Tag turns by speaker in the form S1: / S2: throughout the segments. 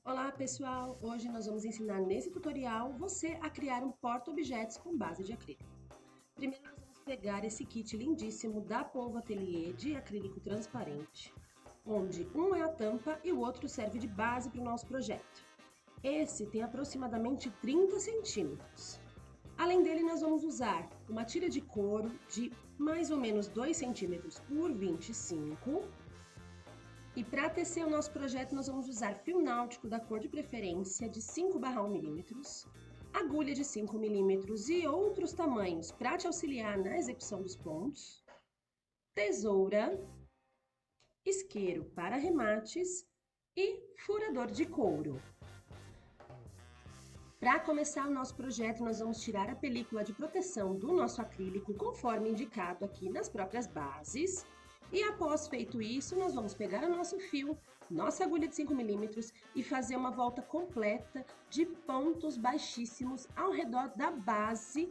S1: Olá pessoal, hoje nós vamos ensinar nesse tutorial você a criar um porta-objetos com base de acrílico. Primeiro nós vamos pegar esse kit lindíssimo da Polvo Atelier de acrílico transparente, onde um é a tampa e o outro serve de base para o nosso projeto. Esse tem aproximadamente 30 centímetros. Além dele nós vamos usar uma tira de couro de mais ou menos 2 centímetros por 25. E para tecer o nosso projeto, nós vamos usar fio náutico da cor de preferência de 5/1 milímetros, agulha de 5 milímetros e outros tamanhos para te auxiliar na execução dos pontos, tesoura, isqueiro para remates e furador de couro. Para começar o nosso projeto, nós vamos tirar a película de proteção do nosso acrílico, conforme indicado aqui nas próprias bases. E após feito isso, nós vamos pegar o nosso fio, nossa agulha de 5 milímetros e fazer uma volta completa de pontos baixíssimos ao redor da base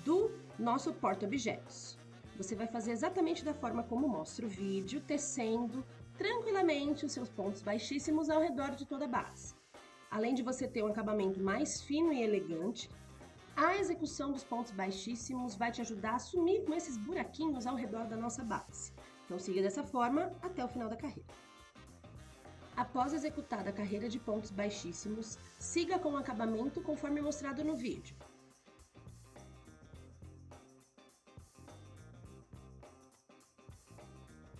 S1: do nosso porta-objetos. Você vai fazer exatamente da forma como mostra o vídeo, tecendo tranquilamente os seus pontos baixíssimos ao redor de toda a base. Além de você ter um acabamento mais fino e elegante, a execução dos pontos baixíssimos vai te ajudar a sumir com esses buraquinhos ao redor da nossa base. Então siga dessa forma até o final da carreira. Após executada a carreira de pontos baixíssimos, siga com o acabamento conforme mostrado no vídeo.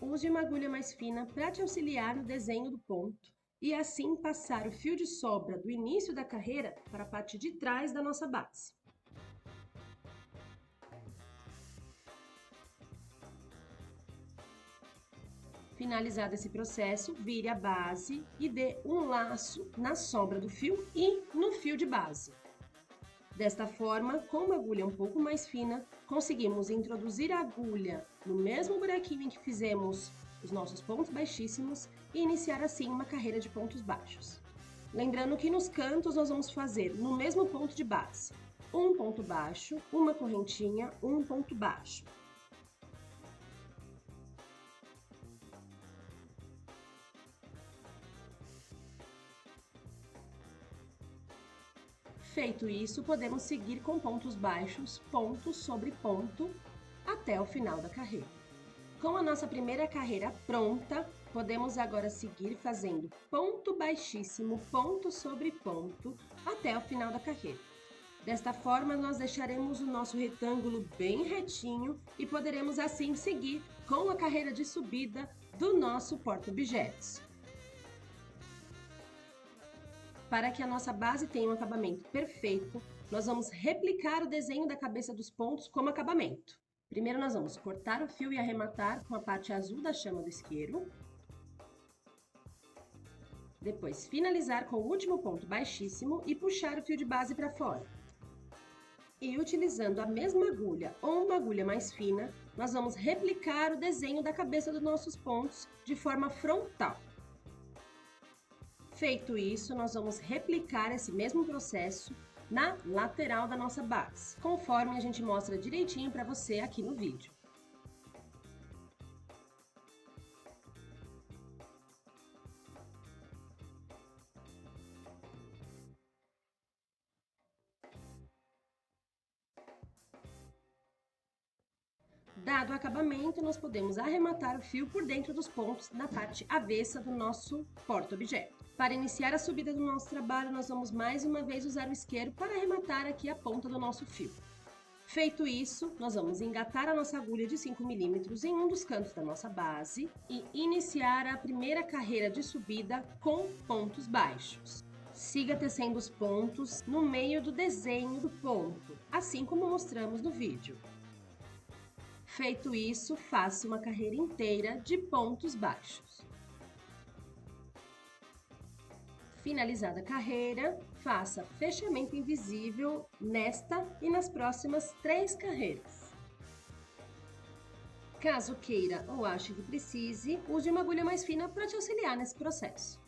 S1: Use uma agulha mais fina para te auxiliar no desenho do ponto e assim passar o fio de sobra do início da carreira para a parte de trás da nossa base. Finalizado esse processo, vire a base e dê um laço na sobra do fio e no fio de base. Desta forma, com uma agulha um pouco mais fina, conseguimos introduzir a agulha no mesmo buraquinho em que fizemos os nossos pontos baixíssimos e iniciar assim uma carreira de pontos baixos. Lembrando que nos cantos nós vamos fazer no mesmo ponto de base, um ponto baixo, uma correntinha, um ponto baixo. Feito isso, podemos seguir com pontos baixos, ponto sobre ponto, até o final da carreira. Com a nossa primeira carreira pronta, podemos agora seguir fazendo ponto baixíssimo, ponto sobre ponto, até o final da carreira. Desta forma, nós deixaremos o nosso retângulo bem retinho e poderemos assim seguir com a carreira de subida do nosso porta-objetos. Para que a nossa base tenha um acabamento perfeito, nós vamos replicar o desenho da cabeça dos pontos como acabamento. Primeiro nós vamos cortar o fio e arrematar com a parte azul da chama do isqueiro. Depois finalizar com o último ponto baixíssimo e puxar o fio de base para fora. E utilizando a mesma agulha ou uma agulha mais fina, nós vamos replicar o desenho da cabeça dos nossos pontos de forma frontal. Feito isso, nós vamos replicar esse mesmo processo na lateral da nossa base, conforme a gente mostra direitinho para você aqui no vídeo. Dado o acabamento, nós podemos arrematar o fio por dentro dos pontos na parte avessa do nosso porta-objeto. Para iniciar a subida do nosso trabalho, nós vamos mais uma vez usar o isqueiro para arrematar aqui a ponta do nosso fio. Feito isso, nós vamos engatar a nossa agulha de 5 milímetros em um dos cantos da nossa base e iniciar a primeira carreira de subida com pontos baixos. Siga tecendo os pontos no meio do desenho do ponto, assim como mostramos no vídeo. Feito isso, faça uma carreira inteira de pontos baixos. Finalizada a carreira, faça fechamento invisível nesta e nas próximas 3 carreiras. Caso queira ou ache que precise, use uma agulha mais fina para te auxiliar nesse processo.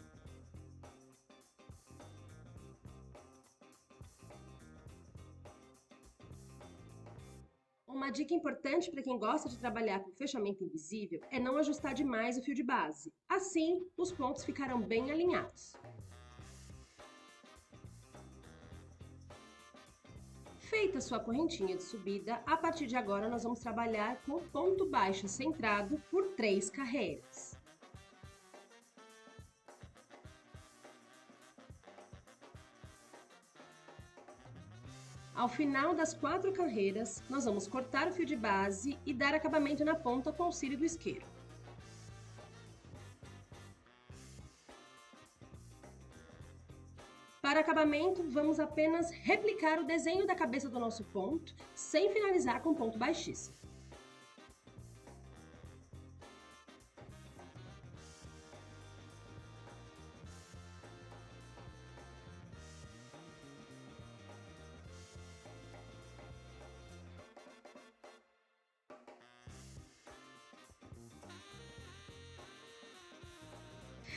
S1: Uma dica importante para quem gosta de trabalhar com fechamento invisível é não ajustar demais o fio de base. Assim, os pontos ficarão bem alinhados. Feita sua correntinha de subida, a partir de agora nós vamos trabalhar com ponto baixo centrado por 3 carreiras. Ao final das 4 carreiras, nós vamos cortar o fio de base e dar acabamento na ponta com o auxílio do isqueiro. Para acabamento, vamos apenas replicar o desenho da cabeça do nosso ponto, sem finalizar com ponto baixíssimo.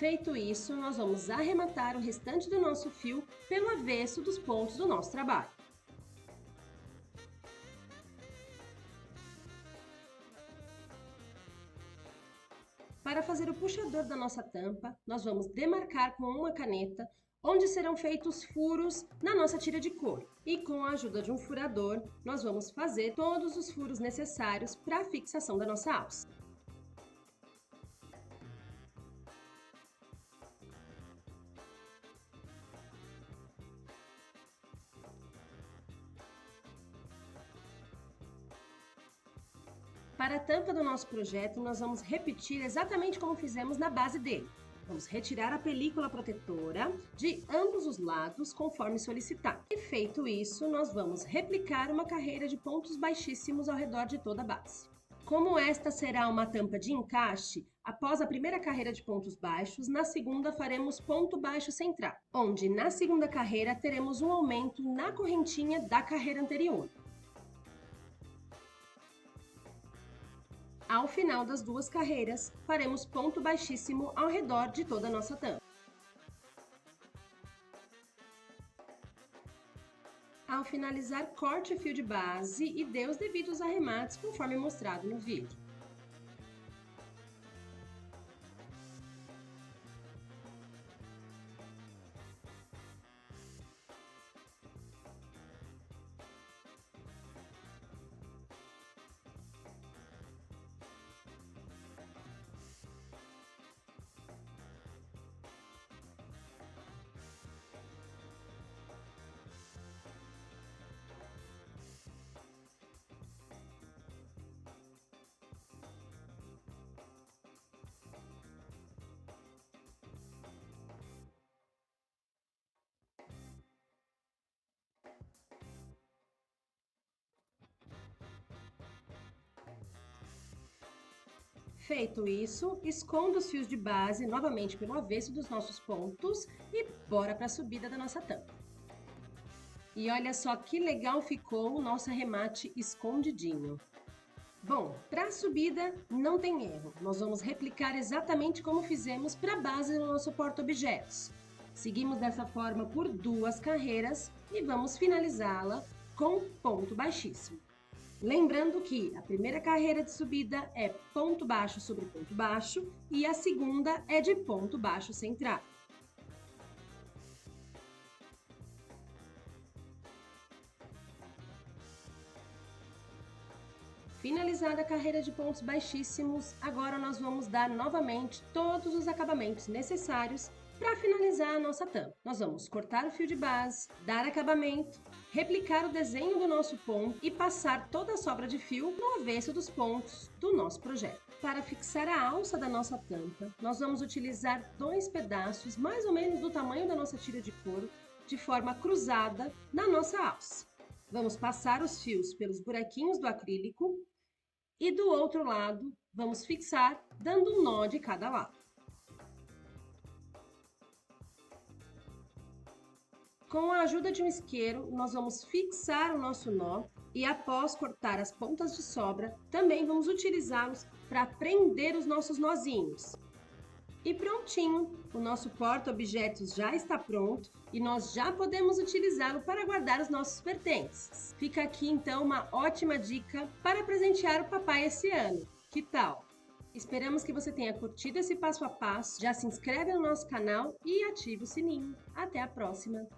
S1: Feito isso, nós vamos arrematar o restante do nosso fio pelo avesso dos pontos do nosso trabalho. Para fazer o puxador da nossa tampa, nós vamos demarcar com uma caneta onde serão feitos furos na nossa tira de couro. E com a ajuda de um furador, nós vamos fazer todos os furos necessários para a fixação da nossa alça. Para a tampa do nosso projeto, nós vamos repetir exatamente como fizemos na base dele. Vamos retirar a película protetora de ambos os lados, conforme solicitado. E feito isso, nós vamos replicar uma carreira de pontos baixíssimos ao redor de toda a base. Como esta será uma tampa de encaixe, após a primeira carreira de pontos baixos, na segunda faremos ponto baixo central, onde na segunda carreira teremos um aumento na correntinha da carreira anterior. Ao final das 2 carreiras, faremos ponto baixíssimo ao redor de toda a nossa tampa. Ao finalizar, corte o fio de base e dê os devidos arremates conforme mostrado no vídeo. Feito isso, esconda os fios de base novamente pelo avesso dos nossos pontos e bora para a subida da nossa tampa. E olha só que legal ficou o nosso arremate escondidinho. Bom, para a subida não tem erro, nós vamos replicar exatamente como fizemos para a base do nosso porta-objetos. Seguimos dessa forma por 2 carreiras e vamos finalizá-la com ponto baixíssimo. Lembrando que a primeira carreira de subida é ponto baixo sobre ponto baixo e a segunda é de ponto baixo centrado. Finalizada a carreira de pontos baixíssimos, agora nós vamos dar novamente todos os acabamentos necessários para finalizar a nossa tampa. Nós vamos cortar o fio de base, dar acabamento, replicar o desenho do nosso ponto e passar toda a sobra de fio no avesso dos pontos do nosso projeto. Para fixar a alça da nossa tampa, nós vamos utilizar 2 pedaços mais ou menos do tamanho da nossa tira de couro, de forma cruzada na nossa alça. Vamos passar os fios pelos buraquinhos do acrílico e do outro lado vamos fixar dando um nó de cada lado. Com a ajuda de um isqueiro, nós vamos fixar o nosso nó e após cortar as pontas de sobra, também vamos utilizá-los para prender os nossos nozinhos. E prontinho, o nosso porta-objetos já está pronto e nós já podemos utilizá-lo para guardar os nossos pertences. Fica aqui então uma ótima dica para presentear o papai esse ano. Que tal? Esperamos que você tenha curtido esse passo a passo, já se inscreve no nosso canal e ative o sininho. Até a próxima!